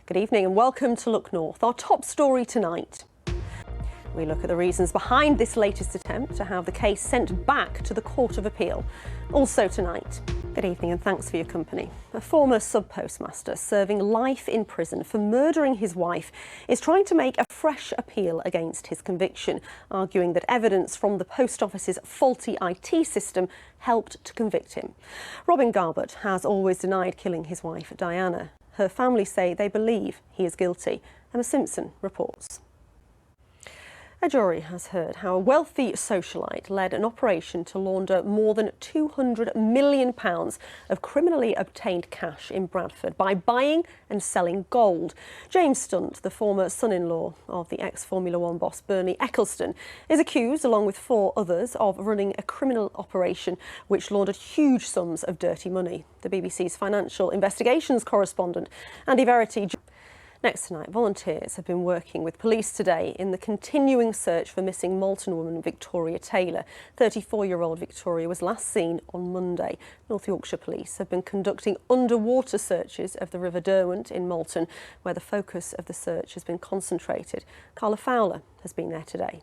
Good evening and welcome to Look North. Our top story tonight. We look at the reasons behind this latest attempt to have the case sent back to the Court of Appeal. Also tonight. Good evening and thanks for your company. A former sub-postmaster serving life in prison for murdering his wife is trying to make a fresh appeal against his conviction, arguing that evidence from the post office's faulty IT system helped to convict him. Robin Garbett has always denied killing his wife, Diana. Her family say they believe he is guilty. Emma Simpson reports. A jury has heard how a wealthy socialite led an operation to launder more than £200 million of criminally obtained cash in Bradford by buying and selling gold. James Stunt, the former son-in-law of the ex-Formula One boss Bernie Ecclestone, is accused, along with 4 others, of running a criminal operation which laundered huge sums of dirty money. The BBC's financial investigations correspondent, Andy Verity. Next tonight, volunteers have been working with police today in the continuing search for missing Malton woman Victoria Taylor. 34-year-old Victoria was last seen on Monday. North Yorkshire Police have been conducting underwater searches of the River Derwent in Malton, where the focus of the search has been concentrated. Carla Fowler has been there today.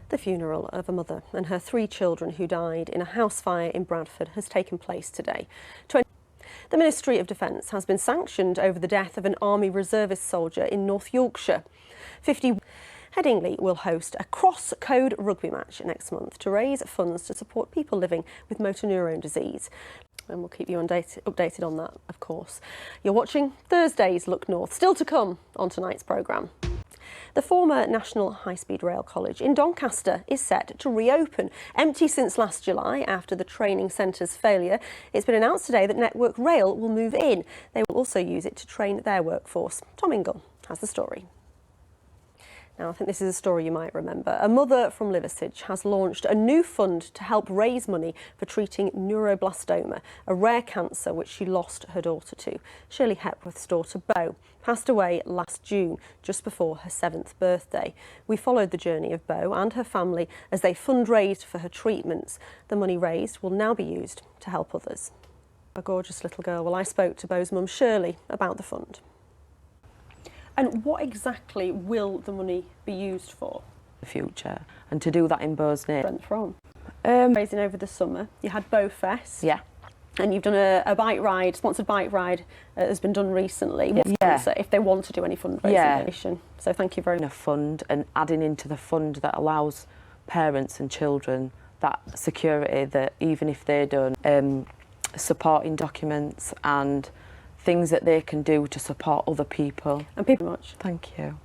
The funeral of a mother and her 3 children who died in a house fire in Bradford has taken place today. The Ministry of Defence has been sanctioned over the death of an Army Reservist soldier in North Yorkshire. Headingley will host a cross-code rugby match next month to raise funds to support people living with motor neurone disease. And we'll keep you updated on that, of course. You're watching Thursday's Look North. Still to come on tonight's programme. The former National High Speed Rail College in Doncaster is set to reopen. Empty since last July after the training centre's failure, it's been announced today that Network Rail will move in. They will also use it to train their workforce. Tom Ingle has the story. Now, I think this is a story you might remember. A mother from Liversedge has launched a new fund to help raise money for treating neuroblastoma, a rare cancer which she lost her daughter to. Shirley Hepworth's daughter, Beau, passed away last June, just before her 7th birthday. We followed the journey of Beau and her family as they fundraised for her treatments. The money raised will now be used to help others. A gorgeous little girl. Well, I spoke to Beau's mum, Shirley, about the fund. And what exactly will the money be used for? The future, and to do that in Beau's name. Went from? Raising over the summer. You had Beau Fest. Yeah. And you've done a bike ride, sponsored bike ride has been done recently. What sponsor, if they want to do any fundraising? So thank you very much. A fund and adding into the fund that allows parents and children that security that even if they're done supporting documents and things that they can do to support other people. And people much. Thank you.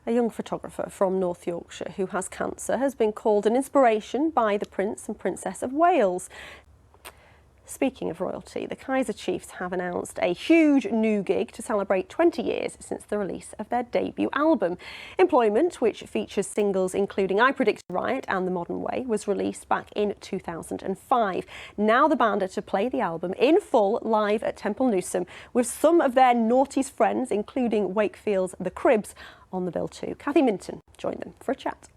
A young photographer from North Yorkshire who has cancer has been called an inspiration by the Prince and Princess of Wales. Speaking of royalty, the Kaiser Chiefs have announced a huge new gig to celebrate 20 years since the release of their debut album. Employment, which features singles including I Predict Riot and The Modern Way, was released back in 2005. Now the band are to play the album in full live at Temple Newsam with some of their naughtiest friends, including Wakefield's The Cribs, on the bill too. Kathy Minton joined them for a chat.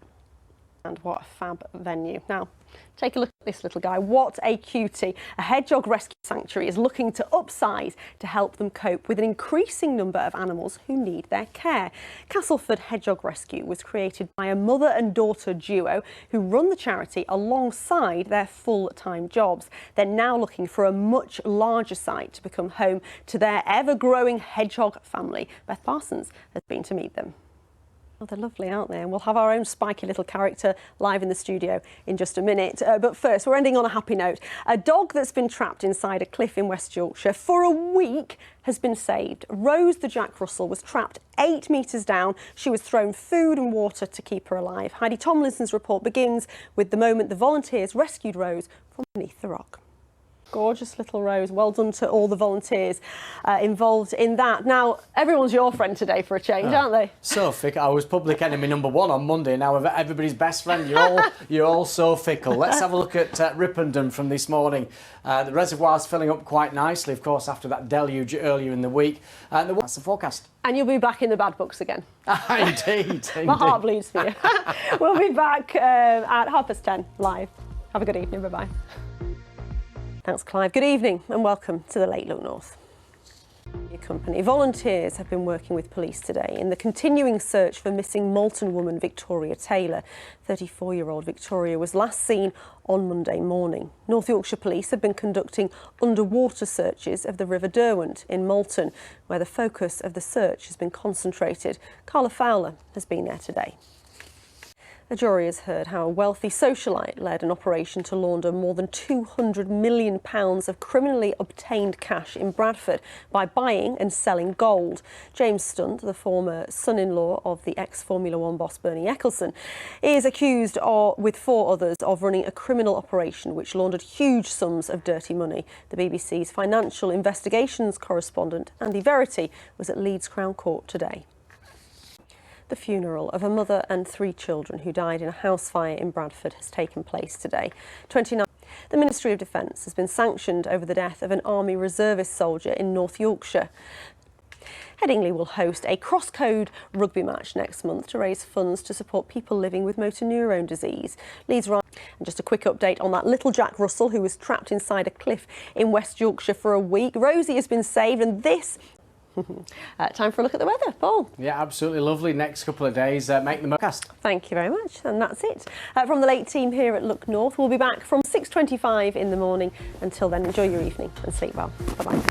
And what a fab venue. Now, take a look at this little guy. What a cutie. A hedgehog rescue sanctuary is looking to upsize to help them cope with an increasing number of animals who need their care. Castleford Hedgehog Rescue was created by a mother and daughter duo who run the charity alongside their full-time jobs. They're now looking for a much larger site to become home to their ever-growing hedgehog family. Beth Parsons has been to meet them. Oh, they're lovely, aren't they? And we'll have our own spiky little character live in the studio in just a minute. But first, we're ending on a happy note. A dog that's been trapped inside a cliff in West Yorkshire for a week has been saved. Rose the Jack Russell was trapped 8 metres down. She was thrown food and water to keep her alive. Heidi Tomlinson's report begins with the moment the volunteers rescued Rose from beneath the rock. Gorgeous little Rose. Well done to all the volunteers involved in that. Now, everyone's your friend today for a change, aren't they? So fickle. I was public enemy #1 on Monday. Now everybody's best friend. You're all so fickle. Let's have a look at Ripondon from this morning. The reservoir's filling up quite nicely, of course, after that deluge earlier in the week. That's the forecast. And you'll be back in the bad books again. Indeed. My heart bleeds for you. We'll be back at 10:30 live. Have a good evening. Bye-bye. Thanks, Clive. Good evening and welcome to the Late Look North. Company. Volunteers have been working with police today in the continuing search for missing Malton woman Victoria Taylor. 34-year-old Victoria was last seen on Monday morning. North Yorkshire Police have been conducting underwater searches of the River Derwent in Malton, where the focus of the search has been concentrated. Carla Fowler has been there today. A jury has heard how a wealthy socialite led an operation to launder more than £200 million of criminally obtained cash in Bradford by buying and selling gold. James Stunt, the former son-in-law of the ex-Formula One boss Bernie Ecclestone, is accused with 4 others of running a criminal operation which laundered huge sums of dirty money. The BBC's financial investigations correspondent Andy Verity was at Leeds Crown Court today. The funeral of a mother and 3 children who died in a house fire in Bradford has taken place today. The Ministry of Defence has been sanctioned over the death of an Army Reservist soldier in North Yorkshire. Headingley will host a cross-code rugby match next month to raise funds to support people living with motor neurone disease. And just a quick update on that little Jack Russell who was trapped inside a cliff in West Yorkshire for a week. Rosie has been saved, and this time for a look at the weather. Paul. Yeah, absolutely lovely. Next couple of days, make the most. Thank you very much. And that's it. From the late team here at Look North, we'll be back from 6:25 in the morning. Until then, enjoy your evening and sleep well. Bye-bye.